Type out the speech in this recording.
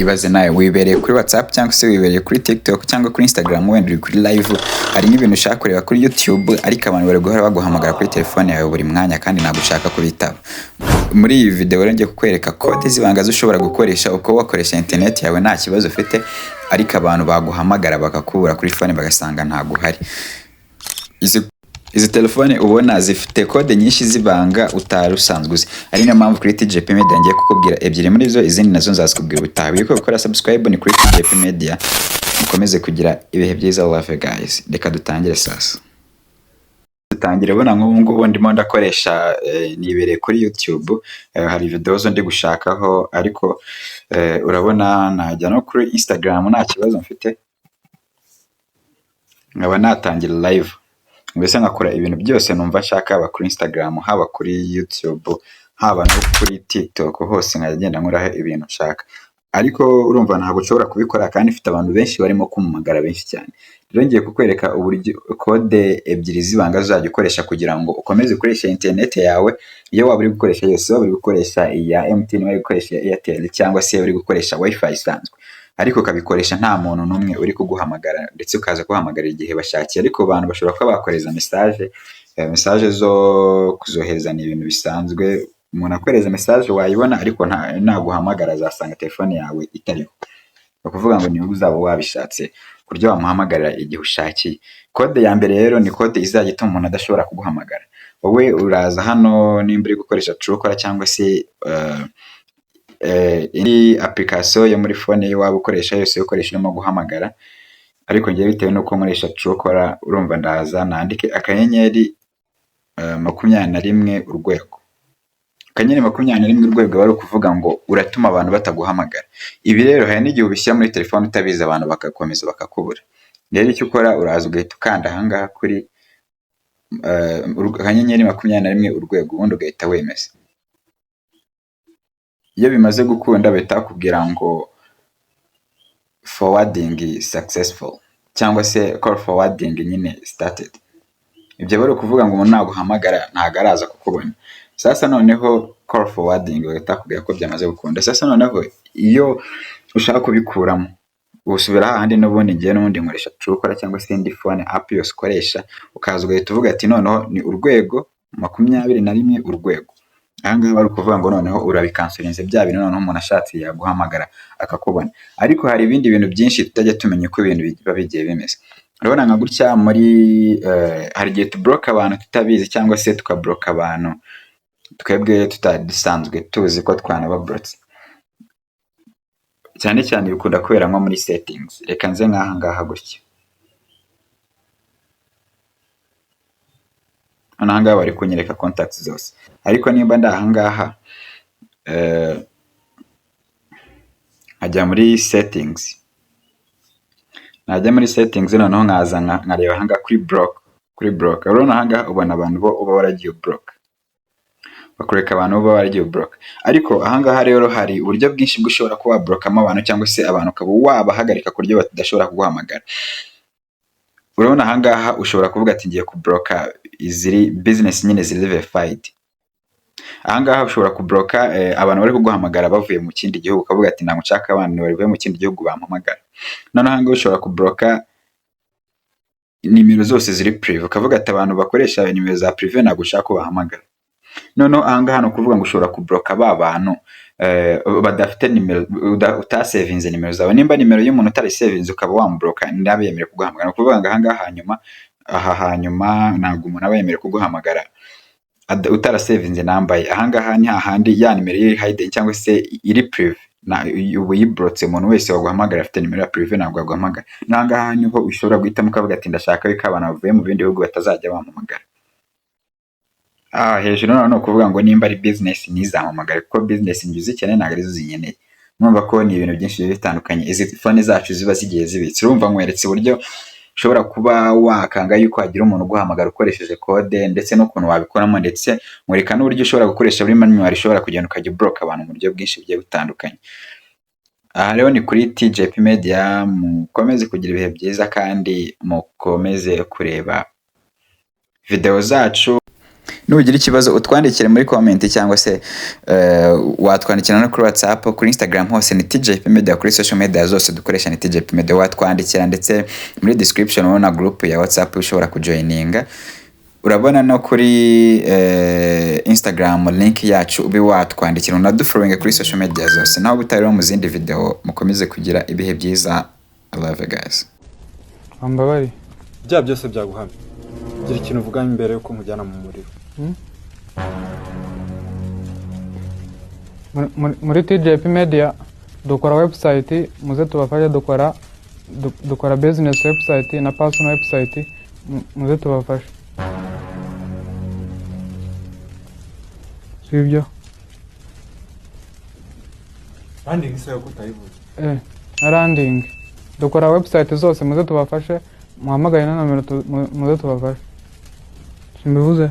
Ibaze nawe wibereye kuri WhatsApp cyangwa se wibereye kuri TikTok cyangwa kuri Instagram wenda uri kuri live, hari n'ibintu ushaka kureba kuri YouTube ariko abantu bari guhora baguhamagara kuri telefone yawe buri mwanya kandi ntabwo ushaka kubitaba. Muri iyi video rero ngiye kukwereka code z'ibanga ushobora gukoresha uko wakoresha internet yawe nta kibazo ufite, ariko abantu baguhamagara bakakubura kuri phone bagasanga ntago uhari. Izi telefone ubona zifite code nyinshi zibanga utari usanzwe uzi. Ari niyo mpamvu kuri TJP Media ngiye kukubwira ebyiri muri zo, izindi nazo nzazikubwira ubutaha. Wiko gukora subscribe ni kuri TJP Media. Mukomeze kugira ibihe byiza love guys. Reka dutangire sasa. Dutangire bona nk'ubu ngubu ndimo ndakoresha nibereye kuri YouTube, hari video zo ndi gushakaho ariko urabona najya no kuri Instagram nta kibazo mfite. Nkaba natangira live. Mbese nkakora ibintu byose numva nshaka, haba kuri Instagram, haba kuri YouTube, haba no kuri TikTok, hose nkagenda nkora ibintu nshaka. Ariko urumva ntabwo ushobora kubikora kandi ifite abantu benshi barimo kumumagara benshi cyane. Rero ngiye kukwereka uburyo code ebyiri zibanga uzajya ukoresha kugira ngo ukomeze ukoresha internet yawe. Iyo waba uri gukoresha yose, waba uri gukoresha iya MTN, waba uri gukoresha Airtel cyangwa se uri gukoresha Wi-Fi isanzwe, ariko ukabikoresha nta muntu n'umwe uri kuguhamagara ndetse ukaza kuhamagara igihe bashakiye. Ariko abantu bashobora kuba bakoreza message zo kuzohereza ni ibintu bisanzwe. Umuntu akoreza message wayibona ariko naguhamagara azasanga telefone yawe itariho, bakuvuga ngo niwe uzaba wabishatse kuryo wamuhamagarira igihe ushakiye. Code ya mbere rero ni code izajya ituma umuntu adashobora kuguhamagara. Wowe uraza hano nimba uri gukoresha Truecaller cyangwa se iyi application yo muri phone ye waba ukoresha yose ukoresha irimo guhamagara, ariko ngiye bitewe nuko nkoresha Truecaller urumva ndaza nandike akanyenyeri 21 urwego. Akanyenyeri 21 urwego bari kuvuga ngo uratuma abantu bataguhamagara. Ibi rero hari n'igihe ubishyira muri telefone utabizi abantu bakakomeza bakakubura. Rero icyo ukora uraza ugahita ukanda ahangaha kuri akanyenyeri 21 urwego ubundi ugahita wemeza. Iyo bimaze gukunda bahita bakubwira ngo forwarding successful cyangwa se call forwarding nyine started. Ibyo bari kuvuga ngo umuntu naguhamagara ntago araza kukubona. Sasa noneho call forwarding bahita bakubwira ko byamaze gukunda. Sasa noneho iyo ushaka kubikuramo usubira hahandi n'ubundi ngiye n'ubundi nkoresha Truecaller cyangwa se indi phone app yose ukoresha, ukaza ugahita uvuga ati noneho ni urwego 21 urwego. Ahangaha bari kuvuga ngo noneho urabikansorinze bya bintu noneho umuntu ashatse yaguhamagara akakubona. Ariko hari ibindi bintu byinshi tutajya tumenya uko ibintu biba bigiye bimeze. Urabona nka gutya muri hari igihe tublock abantu tutabizi cyangwa se tukablock abantu twebwe tutadisanzwe tuzi ko twanabablotse. Cyane cyane bikunda kubera nko muri settings. Reka nze nk'aha ngaha gutya. Ananga bari kunyereka contacts zose. Ariko nimba ndaha ngaha ajya muri settings. Najya muri settings noneho nkaza nkareba hanga kuri block. Urabona hanga ubona abantu bo uba waragiye block. Bakureka abantu uba waragiye block. Ariko ahangaha rero hari uburyo bwinshi bw'ushobora kuba blockamo abantu cyangwa se abantu ukaba wabahagarika kuryo badashobora kuguhamagara. Urabona ahangaha ushobora kuvuga ati ngiye kubloka iziri business nyine ziri verified. Ahangaha ushobora kubloka abantu bari kuguhamagara bavuye mu kindi gihugu, ukavuga ati ntabwo nshaka abantu bari mu kindi gihugu bampamagara. Noneho ahangaha ushobora kubloka nimero zose ziri prive, ukavuga ati abantu bakoresha nimero za prive ntabwo ushaka ko bahamagara. Noneho ahangaha no kuvuga ngo ushobora kubloka ba bantu badafite nimero utasavinze nimero zawe. Nimba nimero y'umuntu utari savinze ukaba wambloka ndabe yemere kuguhamagara. No kuvuga ngo ahangaha hanyuma ntabwo umuntu aba yemere kuguhamagara utarasavinze nambaye. Ahangaha ni hahandi ya nimero iri hidden cyangwa se iri prive na ubu yiblotse. Umuntu wese waguhamagara afite nimero ya prive ntabwo aguhamagara. Ahangaha niho ushobora guhitamo ukavuga ati ndashaka ko abantu bavuye mu bindi bihugu batazajya bampamagara. Hejuru no kuvuga ngo nimba ari business nizampamagara, kuko business ngize cyane ntabwo ari zo zinyeneye. Mwumva ko ni ibintu byinshi bitandukanye izi phone zacu ziba zigiye zibitse. Urumva nkweretse uburyo ushobora kuba wakanga yuko hagira umuntu uguhamagara ukoresheje code, ndetse n'ukuntu wabikoramo, ndetse mwereka n'uburyo ushobora gukoresha buri manual ushobora kugenda ukajya block abantu mu buryo bwinshi bugiye butandukanye. Aha rero ni kuri TJP Media. Mukomeze kugira ibihe byiza kandi mukomeze kureba video zacu. nugira ikibazo utwandikire muri comment cyangwa se watwandikira no kuri WhatsApp, kuri Instagram hose ni TJP Media, kuri social media zose dukoresha ni TJP Media. Watwandikira ndetse muri description ubona group ya WhatsApp ushobora kujoininga. Urabona no kuri Instagram link yacu ubi watwandikira unadufollowing kuri social media zose. Naho butariro mu zindi video mukomeze kugira ibihe byiza. I love you guys. Ambabari bya byose byaguhamye. Gira ikintu uvuga imbere yuko nkujyana mu muriro. muri TJP Media dukora website, muze tubafashe, dukora business website na personal website, muze tubafashe. Sibyo? Landing se yo kutayivuze. Landing. Dukora website zose, muze tubafashe, muhamagaye na nomero muze tubafashe. Simbivuze?